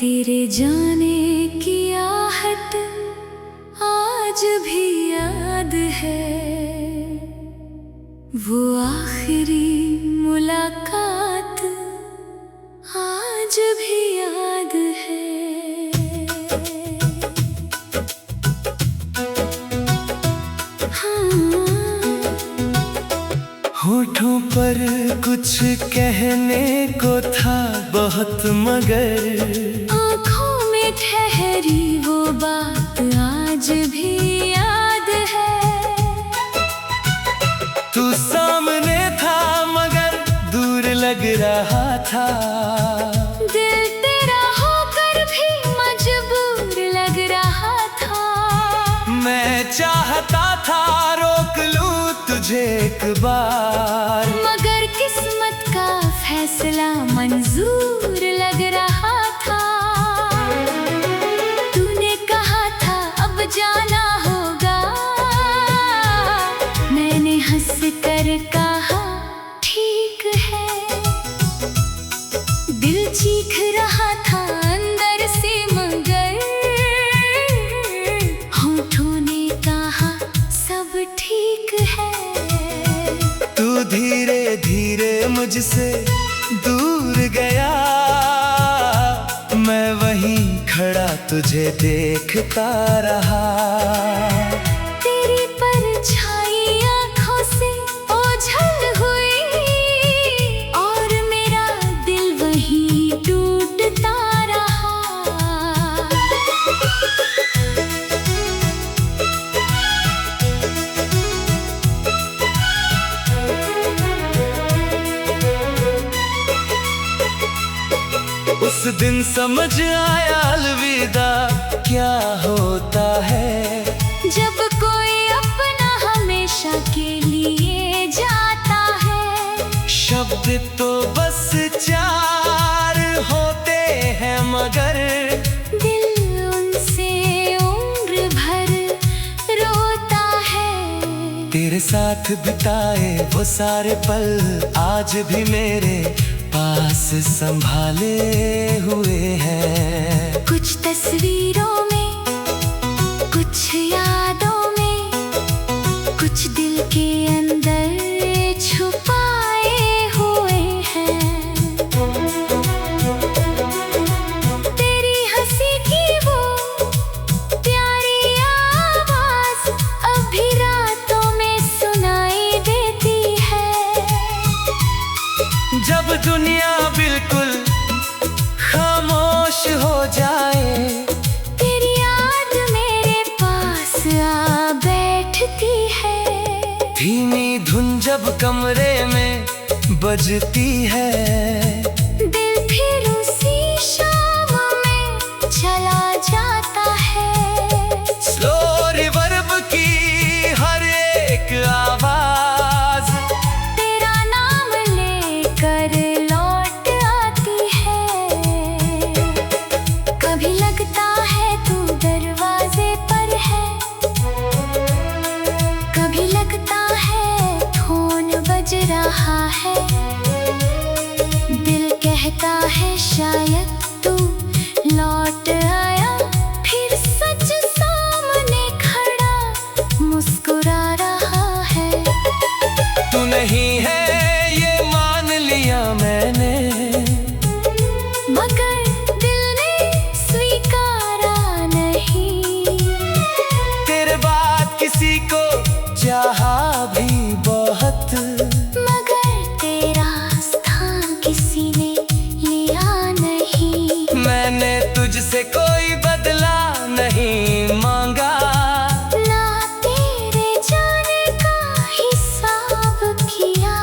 तेरे जाने की आहट आज भी याद है, वो आखिरी मुलाकात आज भी याद है। हाँ। होठों पर कुछ कहने को था बहुत, मगर आँखों में ठहरी वो बात आज भी याद है। तू सामने था मगर दूर लग रहा था, दिल तेरा होकर भी मजबूर लग रहा था। मैं चाहता था रोक लूं तुझे एक बार, मगर किस्मत का फैसला मंजूर लग रहा था। तूने कहा था अब जाना होगा, मैंने हंस कर कहा ठीक है। दिल चीख रहा था अंदर से, मगर होठों ने कहा सब ठीक है। तू धीरे धीरे मुझसे दूर गया, मैं वहीं खड़ा तुझे देखता रहा। तेरी परछाई आँखों से ओझल हुई और मेरा दिल वहीं टूटता रहा। उस दिन समझ आया अलविदा क्या होता है, जब कोई अपना हमेशा के लिए जाता है। शब्द तो बस चार होते हैं मगर दिल उनसे उम्र भर रोता है। तेरे साथ बिताए वो सारे पल आज भी मेरे पास संभाले हुए हैं। कुछ तस्वीरों में, कुछ यादों में, कुछ दिल के अंदर छुपाए हुए हैं। तेरी हंसी की वो प्यारी आवाज अभी रातों में सुनाई देती है। जब दुनिया बिल्कुल खामोश हो जाए, तेरी याद मेरे पास आ बैठती है। धीमी धुन जब कमरे में बजती है, दिल फिर उसी शाम में चला जाता है। स्लो रिवर्ब की हर एक आवाज तेरा नाम लेकर लौट आती है। कभी लगता है तू दरवाजे पर है, कभी लगता है फोन बज रहा है। दिल कहता है शायद तू लौट आया, फिर सच सामने खड़ा मुस्कुरा रहा है। तू नहीं है ये मान लिया मैंने, मगर दिल ने स्वीकारा नहीं। तेरे बाद किसी को चाहा भी बहुत, मगर तेरा स्थान किसी ने लिया नहीं। मैंने तुझसे कोई बदला नहीं मांगा, ना तेरे जाने का हिसाब किया।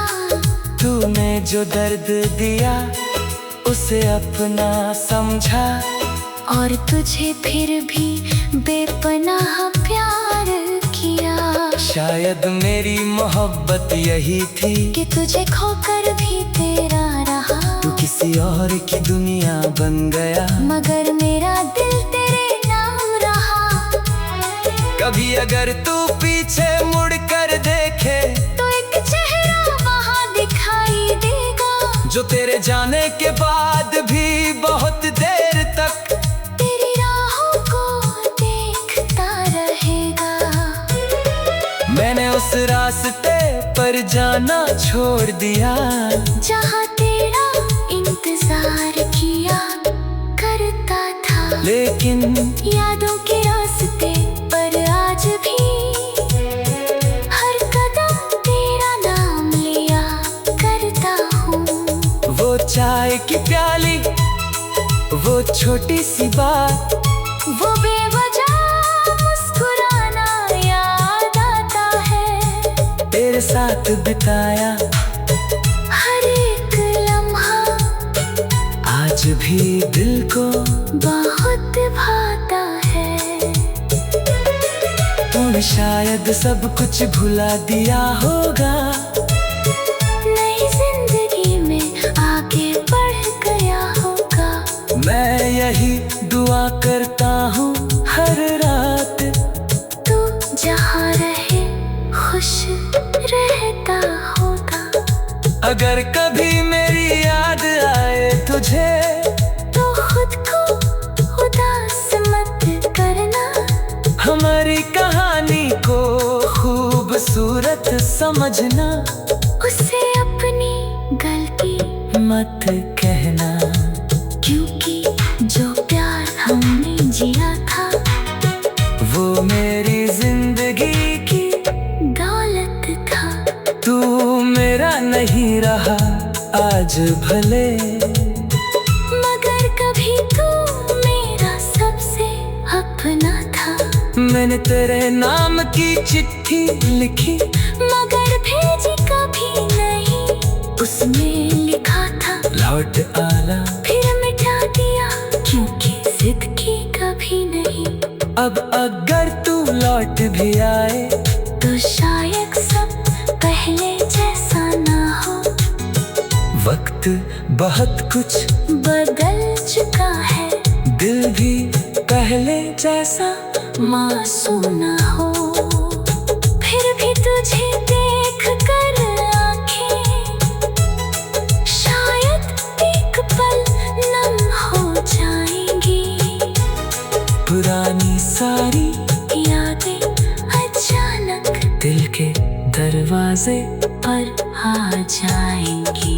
तूने जो दर्द दिया उसे अपना समझा, और तुझे फिर भी बेपनाह प्यार किया। शायद मेरी मोहब्बत यही थी कि तुझे खोकर भी तेरा रहा। तू किसी और की दुनिया बन गया, मगर मेरा दिल तेरे नाम रहा। कभी अगर तू पीछे मुड़ कर देखे तो एक चेहरा वहाँ दिखाई देगा, जो तेरे जाने के बाद भी बहुत देर तक जाना छोड़ दिया। जहाँ तेरा इंतजार किया करता था, लेकिन यादों के रास्ते पर आज भी हर कदम तेरा नाम लिया करता हूँ। वो चाय की प्याली, वो छोटी सी बात, वो बेवजह मुस्कुराना याद आता है। तेरे साथ बिताया हर एक लम्हा आज भी दिल को बहुत भाता है। तूने शायद सब कुछ भुला दिया होगा, नई जिंदगी में आगे बढ़ गया होगा। मैं यही दुआ करता हूँ हर रात, तू जहाँ रहे खुश रहता होगा। अगर कभी मेरी याद आए तुझे, तो खुद को उदास मत करना। हमारी कहानी को खूबसूरत समझना, उसे अपनी गलती मत कहना। क्योंकि जो प्यार हमने जिया था, वो मेरी जिंदगी की दौलत था। तू मेरा नहीं रहा आज भले, मगर कभी तू मेरा सबसे अपना था। मैंने तेरे नाम की चिट्ठी लिखी, मगर भेजी कभी नहीं, उसमें लिखा था लौट आना। फिर मिटा दिया क्योंकि जिद की कभी नहीं। अब अगर तू लौट भी आए, तो शायद सब पहले जैसा ना हो। वक्त बहुत कुछ बदल चुका है, दिल भी पहले जैसा मासूम ना हो। फिर भी तुझे देख कर आंखें शायद एक पल नम हो जाएंगी। पुरानी सारी यादें अचानक दिल के दरवाजे पर आ जाएंगी।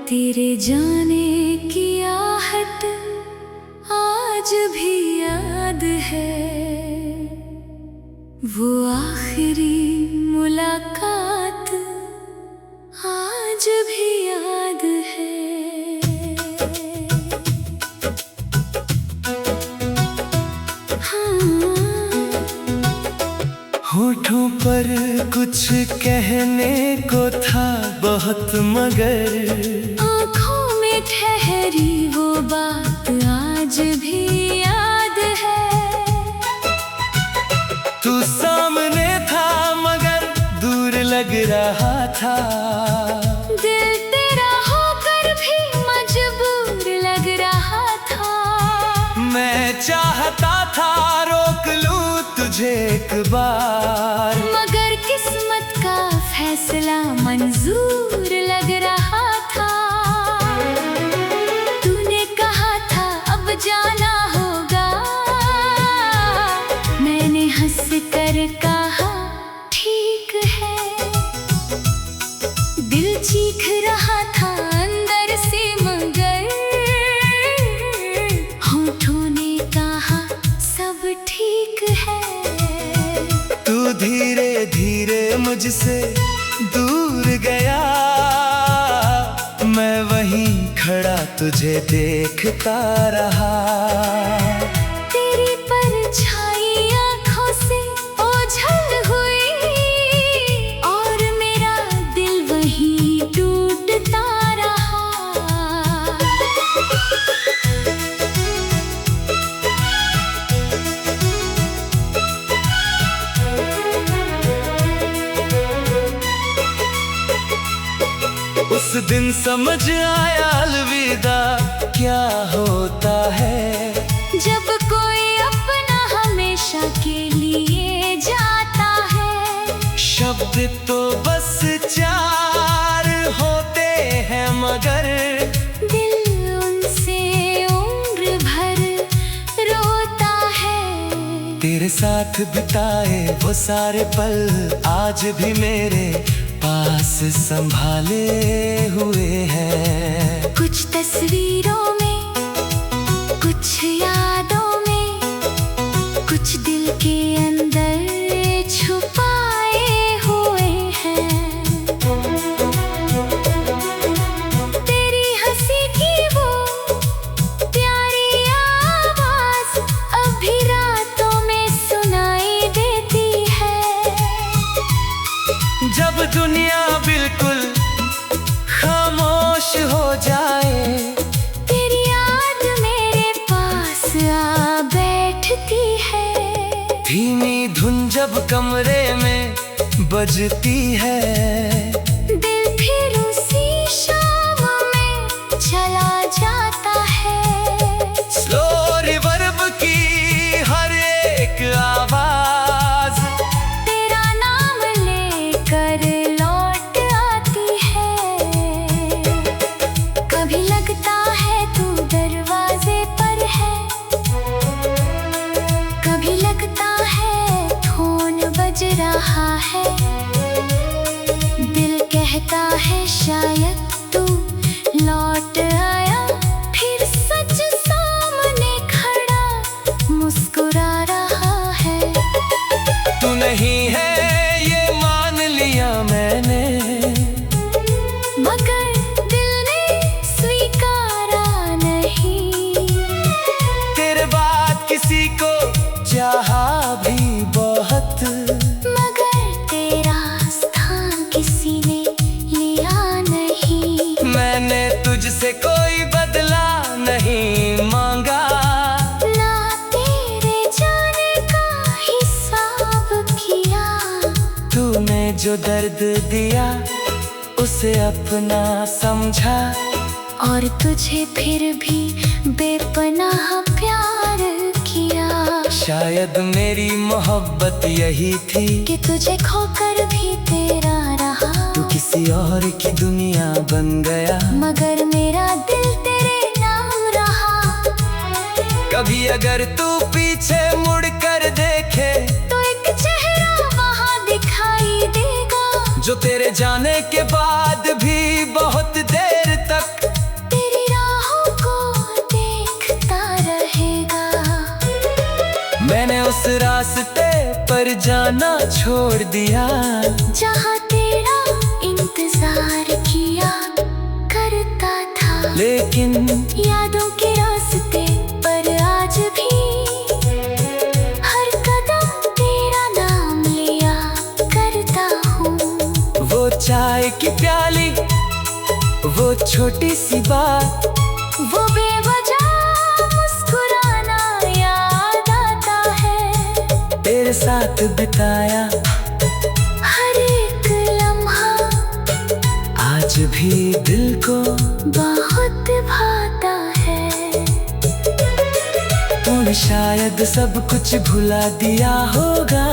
तेरे जाने की आहट आज भी याद है, वो आखिरी मुलाकात आज भी याद है। होठों पर कुछ कहने को था बहुत, मगर आँखों में ठहरी वो बात आज भी याद है। तू सामने था मगर दूर लग रहा था, दिल तेरा होकर भी मजबूर लग रहा था। मैं चाहता था रोक लूं तुझे एक बार, मगर किस्मत का फैसला मंजूर लग रहा था। तूने कहा था अब जाना होगा, मैंने हंस कर कहा ठीक है। दिल चीख रहा था अंदर से, मगर होठों ने कहा सब ठीक है। तू धीरे धीरे मुझसे दूर गया, मैं वहीं खड़ा तुझे देखता रहा। तेरी परछाई आँखों से ओझल हुई, और मेरा दिल वहीं टूटता रहा। उस दिन समझ आया अलविदा क्या होता है, जब कोई अपना हमेशा के लिए जाता तूने साथ बिताए वो सारे पल आज भी मेरे पास संभाले हुए हैं। कुछ तस्वीरों में, कुछ यादों में, कुछ दिल के अंदर छुपाए हुए हैं। तेरी हंसी की वो प्यारी आवाज अभी रातों में सुनाई देती है। जब दुनिया बिल्कुल खामोश हो जाए, तेरी याद मेरे पास आ बैठती है। धीमी धुन जब कमरे में बजती है, दिल फिर उसी शाम में चला जाता है। स्लो रिवर्ब की हर एक आवाज तेरा नाम लेकर लौट आती है। कभी लगता है तू दरवाजे पर है, कभी लगता है फोन बज रहा है। दिल कहता है शायद तू लौट आया, फिर सच सामने खड़ा मुस्कुरा रहा है। तू नहीं है ये मान लिया मैंने, मगर दिल ने स्वीकारा नहीं। तेरे बाद किसी को चाहा भी बहुत, मगर तेरा स्थान किसी ने लिया नहीं। मैंने तुझसे कोई बदला नहीं मांगा, ना तेरे जाने का हिसाब किया। तूने जो दर्द दिया उसे अपना समझा, और तुझे फिर भी बेपनाह प्यार किया। शायद मेरी मोहब्बत यही थी कि तुझे खोकर भी तेरा रहा। तू किसी और की दुनिया बन गया, मगर मेरा दिल तेरे नाम रहा। कभी अगर तू पीछे मुड़ कर देखे तो एक चेहरा वहाँ दिखाई देगा, जो तेरे जाने के बाद भी बहुत देर तक तेरी राहों को देखता रहेगा। मैंने उस रास्ते पर जाना छोड़ दिया, जहाँ तेरा इंतजार किया करता था। लेकिन यादों के रास्ते पर आज भी हर कदम तेरा नाम लिया करता हूँ। वो चाय की प्याली, वो छोटी सी बात, वो बेवजह मुस्कुराना याद आता है। तेरे साथ बिताया हर एक लम्हा आज भी दिल को बहुत भाता है। तूने शायद सब कुछ भुला दिया होगा,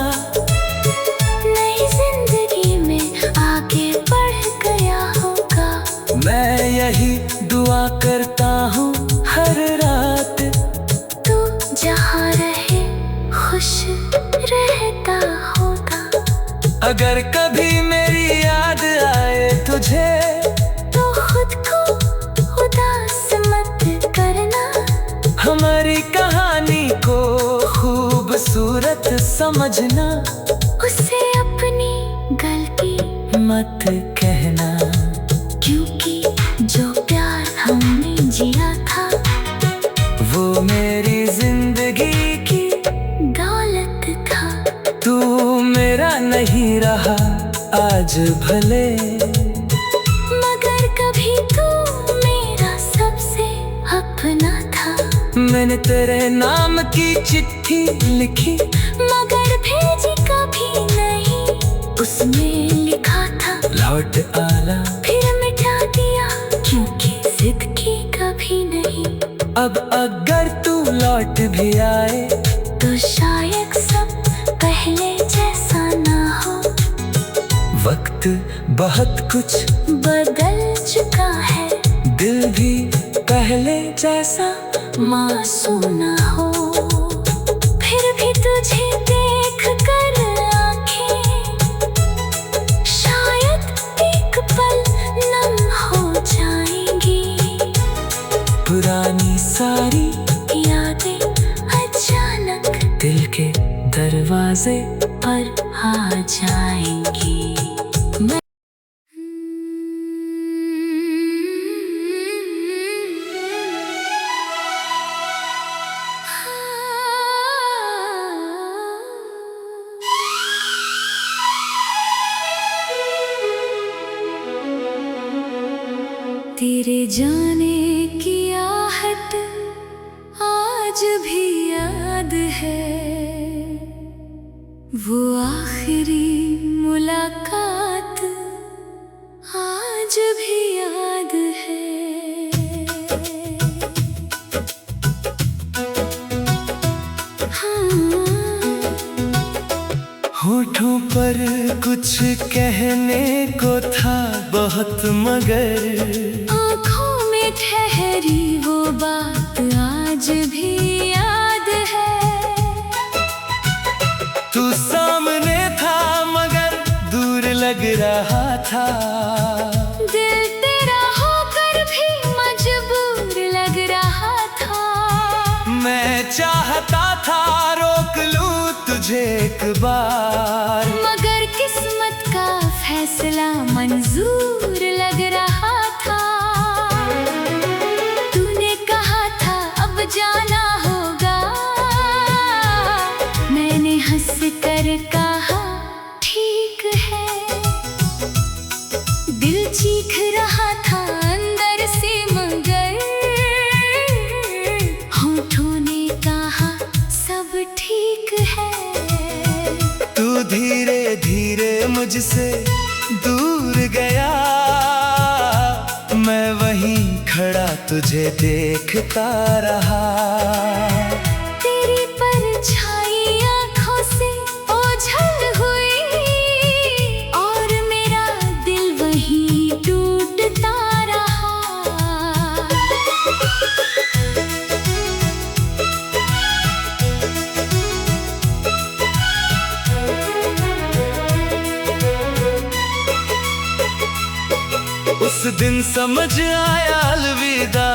नई जिंदगी में आगे बढ़ गया होगा। मैं यही दुआ करता हूँ हर रात, तू जहाँ रहे खुश रहता होगा। अगर कभी मेरी याद आए तुझे तो खुद को उदास मत करना। हमारी कहानी को खूबसूरत समझना, उसे अपनी गलती मत कहना। क्योंकि जो प्यार हमने जिया था वो मेरी जिंदगी की दौलत था। तू मेरा नहीं रहा आज भले, मगर कभी तू मेरा सबसे अपना था। मैंने तेरे नाम की चिट्ठी लिखी, मगर भेजी कभी नहीं। उसमें लिखा था लौट आना, फिर मिटा दिया क्योंकि जिद की कभी नहीं। अब अगर तू लौट भी आए तो शायद सब पहले जैसा ना हो। वक्त बहुत कुछ बदल चुका है, दिल भी पहले जैसा मासूम ना हो। फिर भी तुझे सारी यादें अचानक दिल के दरवाजे पर आ जाएंगी। तेरे जाने की आहट आज भी याद है, वो आखिरी मुलाकात आज भी याद है। हाँ। होठों पर कुछ कहने को था बहुत, मगर आँखों में ठहरी वो बात आज भी याद है। तू सामने था मगर दूर लग रहा था, दिल तेरा होकर भी मजबूर लग रहा था। मैं चाहता था रोक लूं तुझे एक बार, मगर किस्मत का फैसला मंजूर लग रहा था। तूने कहा था अब जाना होगा, मैंने हंस कर कहा ठीक है। दिल चीख रहा था अंदर से मगर होठों ने कहा सब ठीक है। तू धीरे धीरे मुझसे दूर गया, मैं वहीं खड़ा तुझे देखता रहा। तेरी परछाई आँखों से ओझल हुई और मेरा दिल वहीं टूटता रहा। उस दिन समझ आया अलविदा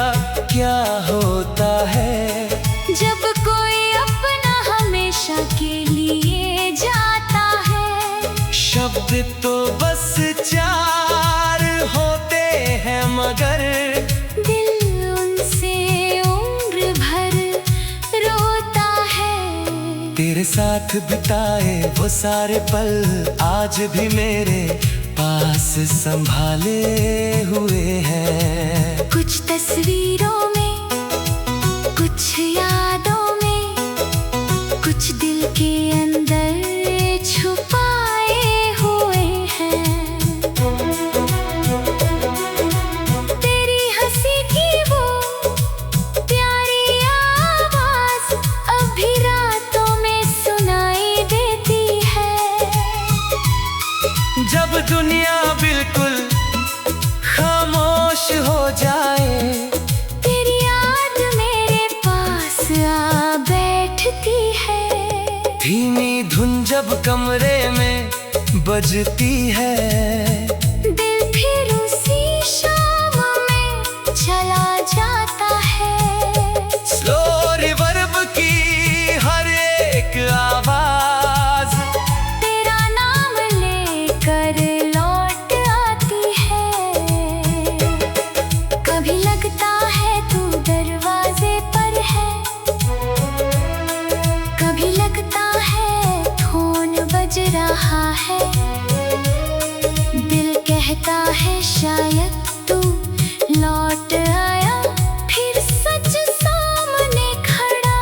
क्या होता है, जब कोई अपना हमेशा के लिए जाता है। शब्द तो बस चार होते हैं मगर दिल उनसे उम्र भर रोता है। तेरे साथ बिताए वो सारे पल आज भी मेरे पास संभाले हुए हैं। कुछ तस्वीरों में, कुछ यादों में, कुछ दिल के अंदर छुपाए हुए हैं। तेरी हंसी की वो प्यारी आवाज अभी रातों में सुनाई देती है। जब दुनिया बिल्कुल खामोश हो जाए, तेरी याद मेरे पास आ बैठती है। धीमी धुन जब कमरे में बजती है, दिल फिर उसी शाम में चला जाता है। स्लो रिवर्ब की हर एक आवाज तेरा नाम लेकर लौट आती है। कभी लगता है तू दरवाजे पर है, कभी लगता है फोन बज रहा है। दिल कहता है शायद तू लौट आया, फिर सच सामने खड़ा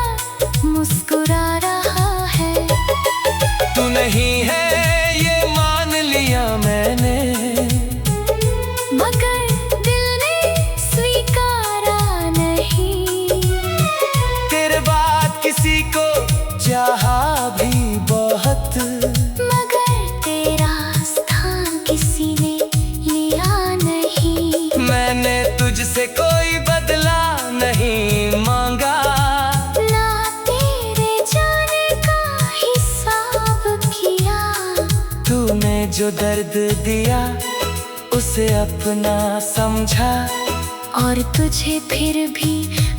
मुस्कुरा रहा है। तू नहीं है ये मान लिया मैंने, मगर दिल ने स्वीकारा नहीं। तेरे बाद किसी को चाहा भी बहुत, मगर तेरा स्थान किसी ने लिया नहीं। मैंने तुझसे कोई बदला नहीं मांगा, ना तेरे जाने का हिसाब किया। तूने जो दर्द दिया उसे अपना समझा, और तुझे फिर भी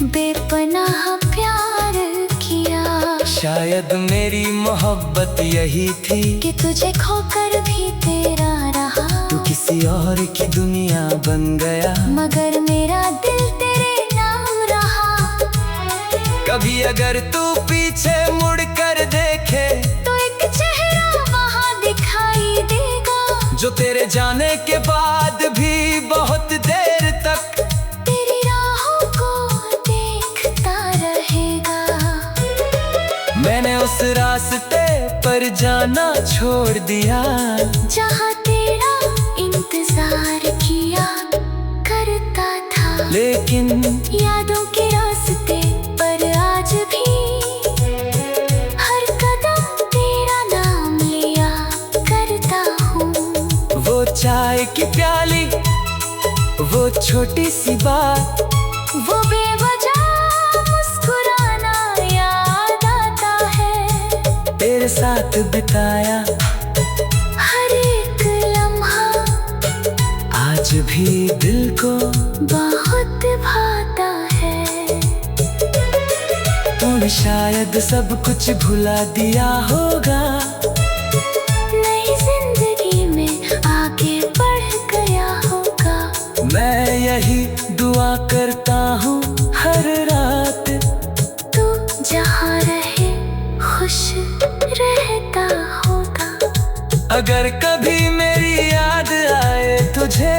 बेपनाह प्यार किया। शायद मेरी मोहब्बत यही थी कि तुझे खोकर भी तेरा रहा। तू किसी और की दुनिया बन गया, मगर मेरा दिल तेरे नाम रहा। कभी अगर तू पीछे मुड़ कर देखे तो एक चेहरा वहाँ दिखाई देगा, जो तेरे जाने के बाद भी बहुत देर तक तेरी राहों को देखता रहेगा। मैंने उस रास्ते पर जाना छोड़ दिया, जहाँ तेरा इंतजार किया करता था। लेकिन यादों के रास्ते पर आज भी हर कदम तेरा नाम लिया करता हूँ। वो चाय की प्याली, वो छोटी सी बात, वो बेवजह मुस्कुराना याद आता है। तेरे साथ बिताया हर एक लम्हा आज भी दिल को बहुत भाता है। तूने शायद सब कुछ भुला दिया होगा, नई जिंदगी में आगे बढ़ गया होगा। मैं यही दुआ करता हूँ हर रात, तू जहाँ रहे खुश रहता होगा। अगर कभी मेरी याद आए तुझे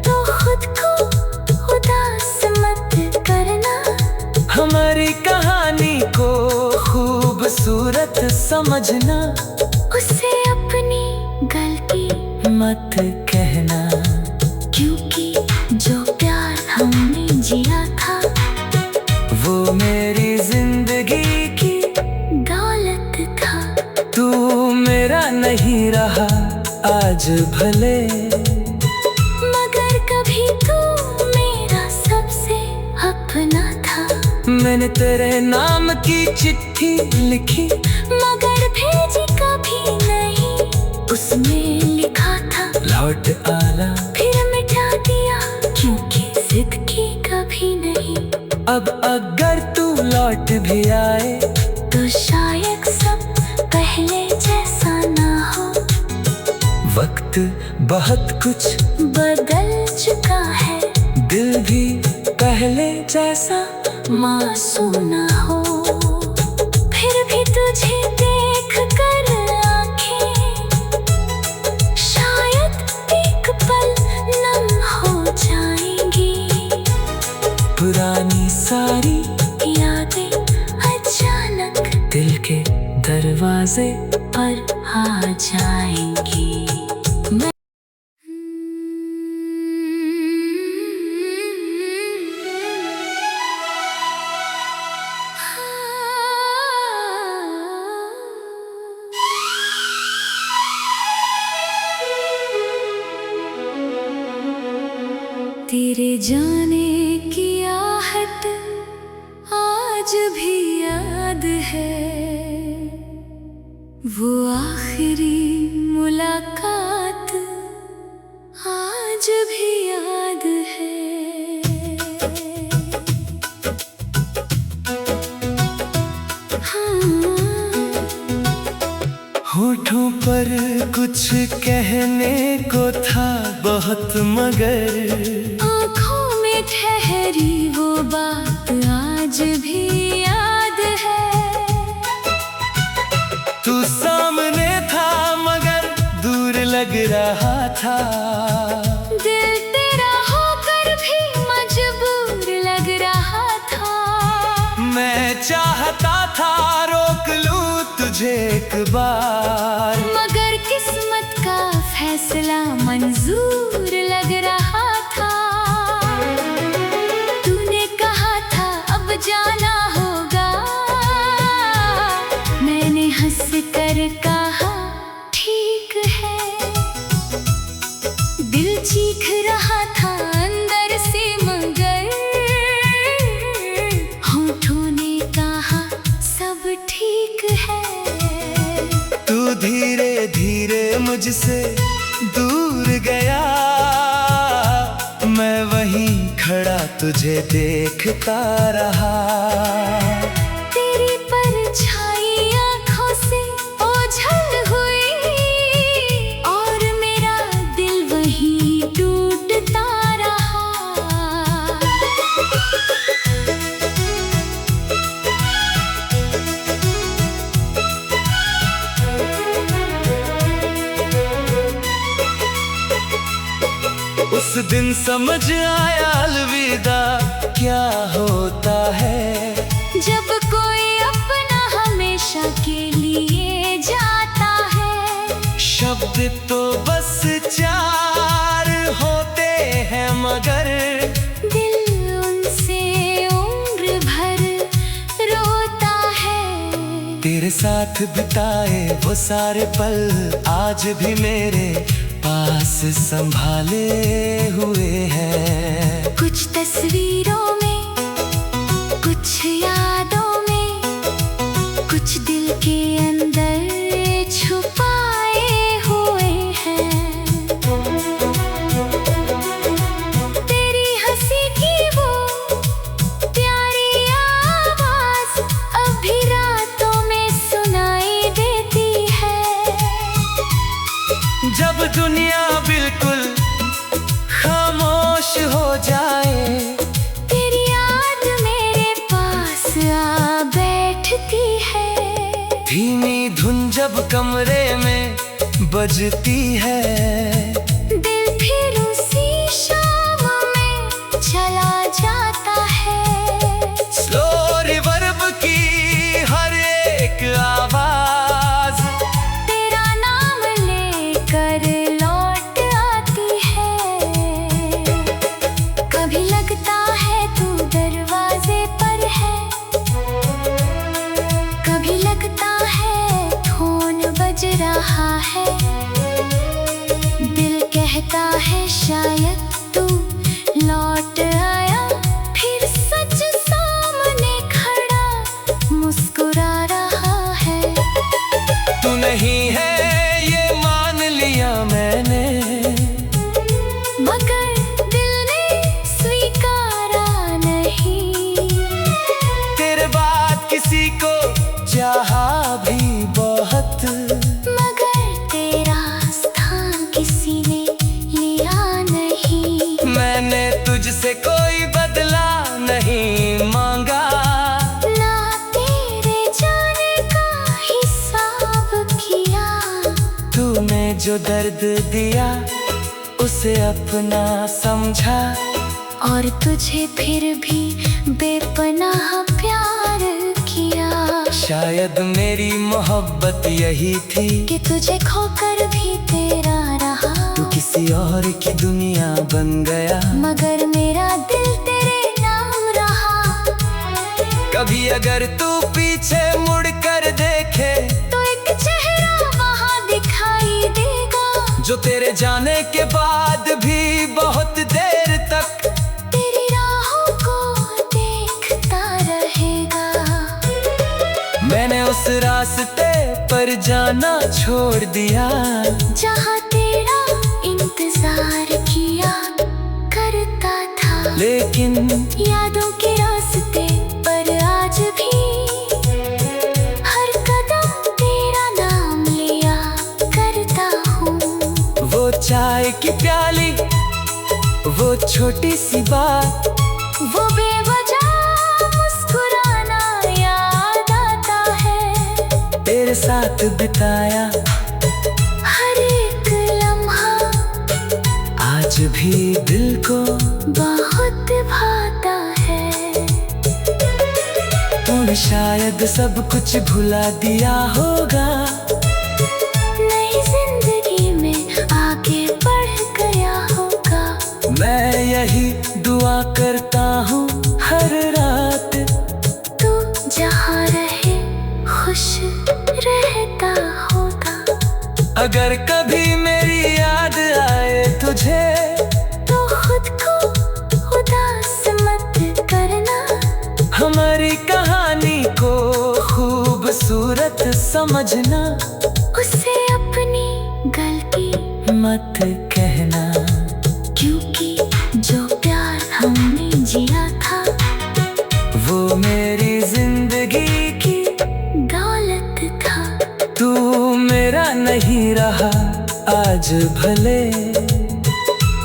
तो खुद को उदास मत करना। हमारी कहानी को खूबसूरत समझना, उसे अपनी गलती मत कहना। क्योंकि जो प्यार हमने जिया था वो मेरी जिंदगी की दौलत था। तू मेरा नहीं रहा आज भले, मगर कभी तू मेरा सबसे अपना था। मैंने तेरे नाम की चिट्ठी लिखी, मगर भेजी कभी नहीं, उसमें लिखा था लौट आना। फिर मिटा दिया क्योंकि जिद की कभी नहीं। अब अगर तू लौट भी आए तो शायद सब पहले जैसा ना हो। वक्त बहुत कुछ बदल चुका है, दिल भी पहले जैसा मासूम ना हो। फिर भी तुझे देख कर आँखें शायद एक पल नम हो जाएंगी। पुरानी सारी यादें अचानक दिल के दरवाजे पर आ जाएंगी। तेरे जाने की आहट आज भी याद है, वो आखिरी मुलाकात आज भी याद है। होठों पर कुछ कहने को था बहुत, मगर आँखों में ठहरी वो बात आज भी याद है। तू सामने था मगर दूर लग रहा था, दिल तेरा होकर भी मजबूर लग रहा था। मैं चाहता था रोक लूं तुझे एक बार, मगर किस्मत का फैसला मंजूर लग रहा था। तूने कहा था अब जाना होगा, मैंने हंस कर कहा ठीक है। दिल चीख रहा था अंदर से मगर होठों ने कहा सब ठीक है। तू धीरे धीरे मुझसे दूर गया, मैं वहीं खड़ा तुझे देखता रहा। तेरी परछाई आँखों से ओझल हुई और मेरा दिल वहीं टूटता रहा। उस दिन समझ आया अलविदा क्या होता है, जब कोई अपना हमेशा के लिए जाता है। शब्द तो बस चार होते हैं मगर दिल उनसे उम्र भर रोता है। तेरे साथ बिताए वो सारे पल आज भी मेरे पास संभाले हुए हैं। कुछ तस्वीरों में, कुछ यादों में, कुछ दिल के अंदर छुपाए हुए हैं। तेरी हंसी की वो प्यारी आवाज अभी रातों में सुनाई देती है। जब दुनिया बिल्कुल खामोश हो जाए, तेरी याद मेरे पास आ बैठती है। धीमी धुन जब कमरे में बजती है, दिल फिर उसी शाम में चला जाता है। स्लो रिवर्ब की हर एक आवाज तेरा नाम लेकर लौट आती है। कभी लगता है तू दरवाजे पर है, कभी लगता है फोन बज रहा है। दिल कहता है शायद तू लौट आया, फिर सच सामने खड़ा मुस्कुरा रहा है। तू नहीं है ये मान लिया मैंने, मगर दिल ने स्वीकारा नहीं। तेरे बाद किसी को चाहा भी बहुत, मगर तेरा स्थान किसी ने लिया नहीं। मैंने तुझसे कोई बदला नहीं मांगा, ना तेरे जाने का हिसाब किया। तूने जो दर्द दिया उसे अपना समझा, और तुझे फिर भी बेपनाह प्यार किया। शायद मेरी मोहब्बत यही थी कि तुझे खोकर भी तेरा रहा। तू किसी और की दुनिया बन गया, मगर मेरा दिल तेरे नाम रहा। कभी अगर तू पीछे मुड़ कर देखे तो एक चेहरा वहाँ दिखाई देगा, जो तेरे जाने के बाद भी बहुत देर तक तेरी राहों को देखता रहेगा। मैंने उस रास्ते पर जाना छोड़ दिया, जहाँ तेरा इंतजार किया करता था। लेकिन यादों के रास्ते पर आज भी हर कदम तेरा नाम लिया करता हूँ। वो चाय की प्याली, वो छोटी सी बात, वो बेवजह मुस्कुराना याद आता है। तेरे साथ बिताया हर एक लम्हा आज भी दिल को बहुत भाता है। तूने शायद सब कुछ भुला दिया होगा, नई जिंदगी में आगे बढ़ गया होगा। मैं यही दुआ करता हूँ हर रात, तू जहाँ रहे खुश रहता होगा। अगर कभी मेरी याद आए तुझे तो खुद को उदास मत करना। हमारी कहानी को खूबसूरत समझना, उसे अपनी गलती मत कहना, क्योंकि जो प्यार हमने भले,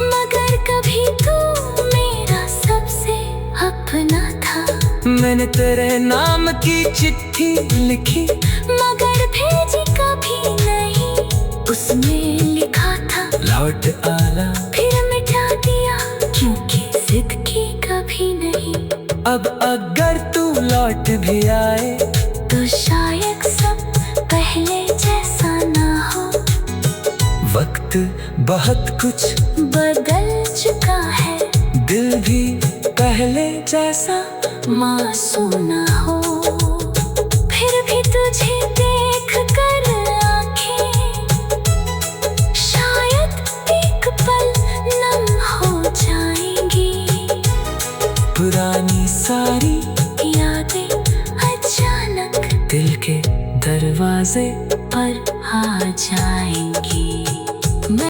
मगर कभी तू मेरा सबसे अपना था। मैंने तेरे नाम की चिट्ठी लिखी, मगर भेजी कभी नहीं, उसमें लिखा था लौट आना। फिर मिटा दिया क्योंकि जिद की कभी नहीं। अब अगर तू लौट भी आए तो शायद सब पहले जैसा ना हो। वक्त बहुत कुछ बदल चुका है, दिल भी पहले जैसा मासूम ना हो। फिर भी तुझे देख कर आंखें शायद एक पल नम हो जाएंगी। पुरानी सारी यादें अचानक दिल के दरवाजे पर आ जाएंगी। मैं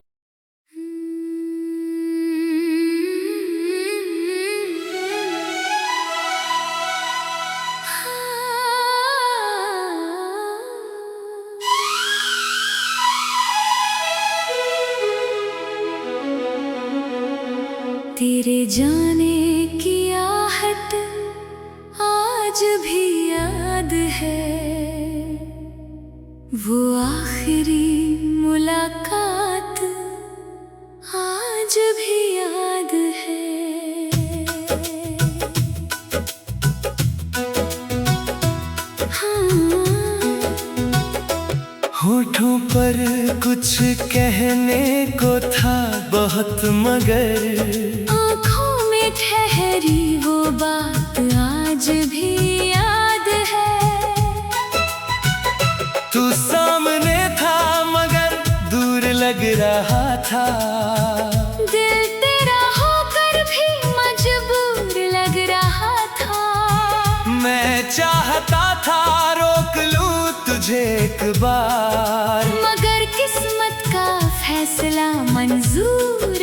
तेरे जाने की आहट आज भी याद है, वो आखिरी मुलाकात आज भी याद है। हाँ, होठों पर कुछ कहने को था बहुत, मगर आँखों में ठहरी वो बात आज भी याद है। तू सामने था मगर दूर लग रहा था। दिल तेरा होकर भी मजबूर लग रहा था। मैं चाहता था रोक लूं तुझे एक बार, मगर किस्मत का फैसला मंजूर